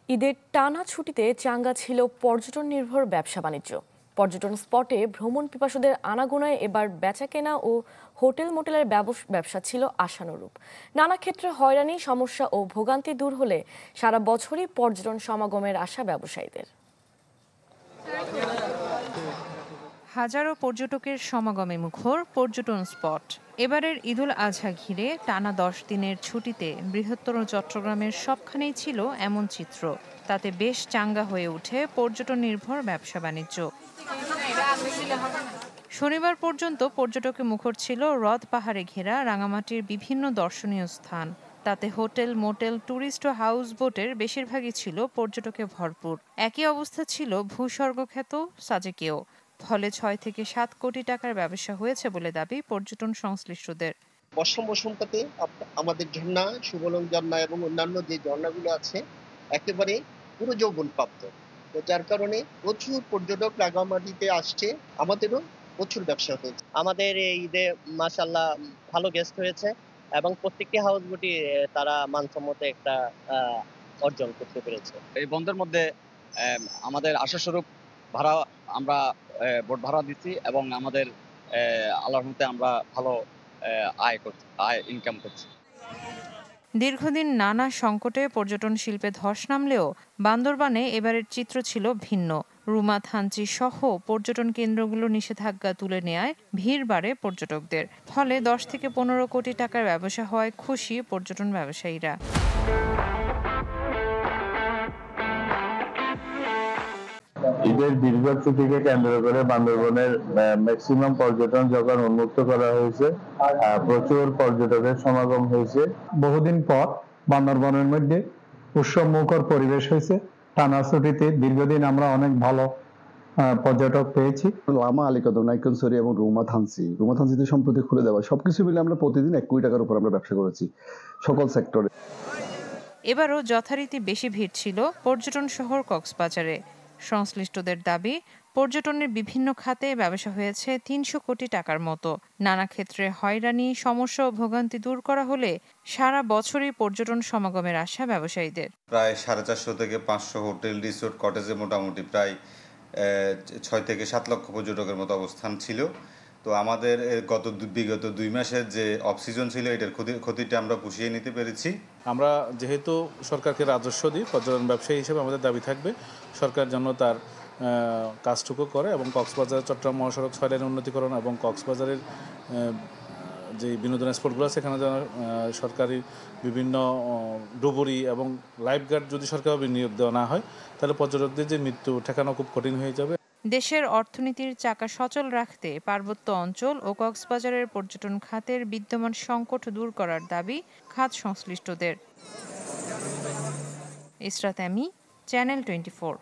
ঈদের টানা ছুটিতে চাঙ্গা ছিল পর্যটন নির্ভর ব্যবসা বাণিজ্য। পর্যটন স্পটে ভ্রমণ পিপাসুদের আনাগোনায় এবার বেচাকেনা ও হোটেল মোটেলের ব্যবসা ছিল আশানুরূপ। নানা ক্ষেত্রে হয়রানি, সমস্যা ও ভোগান্তি দূর হলে সারা বছরই পর্যটন সমাগমের আশা ব্যবসায়ীদের। হাজারো পর্যটকের সমাগমে মুখর পর্যটন স্পট। এবারের ঈদুল আজহা ঘিরে টানা 10 দিনের ছুটিতে বৃহত্তর চট্টগ্রামের সবখানেই ছিল এমন চিত্র। তাতে বেশ চাঙ্গা হয়ে ওঠে পর্যটন নির্ভর ব্যবসা বাণিজ্য। শনিবার পর্যন্ত পর্যটকে মুখর ছিল হ্রদ পাহাড়ে ঘেরা রাঙামাটির বিভিন্ন দর্শনীয় স্থান। তাতে হোটেল, মোটেল, ট্যুরিস্ট ও হাউস বোটের বেশিরভাগই ছিল পর্যটকে ভরপুর। একই অবস্থা ছিল ভূস্বর্গখ্যাত সাজেকেও। ফলে 6 থেকে 7 কোটি টাকার ব্যবসা হয়েছে বলে দাবি পর্যটন সংশ্লিষ্টদের। বর্ষা মৌসুমটাতে আমাদের ঝর্ণা, সুবলং ঝর্ণা এবং অন্যান্য যে ঝর্ণাগুলো আছে একেবারে পুরো যৌবন প্রাপ্ত। তো যার কারণে প্রচুর পর্যটক রাঙামাটিতে আসছে, আমাদেরও প্রচুর ব্যবসা হয়েছে। আমাদের এই ঈদে মাশাআল্লাহ ভালো গেস্ট হয়েছে এবং প্রত্যেকটি হাউস বোটই তারা মানসম্মত একটা অর্জন করতে পেরেছে। এই বন্ধের মধ্যে আমাদের আশাস্বরূপ ভাড়া আমরা বোট ভাড়া দিচ্ছি এবং আমাদের আল্লাহর রহমতে আমরা ভালো আয় ইনকাম করছি। দীর্ঘদিন নানা সংকটে পর্যটন শিল্পে ধস নামলেও বান্দরবানে এবারের চিত্র ছিল ভিন্ন। রুমা, থানচি সহ পর্যটন কেন্দ্রগুলো নিষেধাজ্ঞা তুলে নেয়ায় ভিড় বাড়ে পর্যটকদের। ফলে 10 থেকে 15 কোটি টাকার ব্যবসা হওয়ায় খুশি পর্যটন ব্যবসায়ীরা। ঈদের দীর্ঘ ছুটিকে কেন্দ্র করে বান্দরবনের ম্যাক্সিমাম পর্যটন যখন উন্মুক্ত করা হয়েছে, প্রচুর পর্যটকের সমাগম হয়েছে। বহুদিন পর বান্দরবনের মধ্যে উৎসবমুখর পরিবেশ হয়েছে। টানা ছুটিতে দীর্ঘদিন আমরা অনেক ভালো পর্যটক পেয়েছি। লামা, আলীকদম, নাইকনসরি এবং রুমা থানচিতে সম্প্রতি খুলে দেওয়া সবকিছু মিলে আমরা প্রতিদিন 1 কোটি টাকার উপর আমরা ব্যবসা করেছি সকল সেক্টরে। এবারও যথারীতি বেশি ভিড় ছিল পর্যটন শহর কক্সবাজারে। সংশ্লিষ্টদের দাবি, পর্যটনের বিভিন্ন খাতে ব্যবসা হয়েছে 300 কোটি টাকার মতো। নানা ক্ষেত্রে হয়রানি, সমস্যা ও ভোগান্তি দূর করা হলে সারা বছরই পর্যটন সমাগমের আশা ব্যবসায়ীদের। প্রায় 450 থেকে 500 হোটেল, রিসোর্ট, কটেজে মোটামুটি প্রায় 6 থেকে 7 লক্ষ পর্যটকের মতো অবস্থান ছিল। তো আমাদের বিগত 2 মাসের যে অফ সিজন ছিল, এটার ক্ষতিটা আমরা পুষিয়ে নিতে পেরেছি। আমরা যেহেতু সরকারকে রাজস্ব দিই, পর্যটন ব্যবসায়ী হিসেবে আমাদের দাবি থাকবে সরকার যেন তার কাজটুকু করে এবং কক্সবাজার চট্টগ্রাম মহাসড়ক 6 লেন উন্নতিকরণ এবং কক্সবাজারের যে বিনোদন স্পটগুলো আছে সেখানে যেন সরকারি বিভিন্ন ডুবুরি এবং লাইফগার্ড যদি সরকারভাবে নিয়োগ দেওয়া না হয়, তাহলে পর্যটকদের যে মৃত্যু ঠেকানো খুব কঠিন হয়ে যাবে। দেশের অর্থনীতির চাকা সচল রাখতে পার্বত্য অঞ্চল ও কক্সবাজারের পর্যটন খাতের বিদ্যমান সংকট দূর করার দাবি খাত সংশ্লিষ্টদের। ইসরাত আমি, চ্যানেল 24।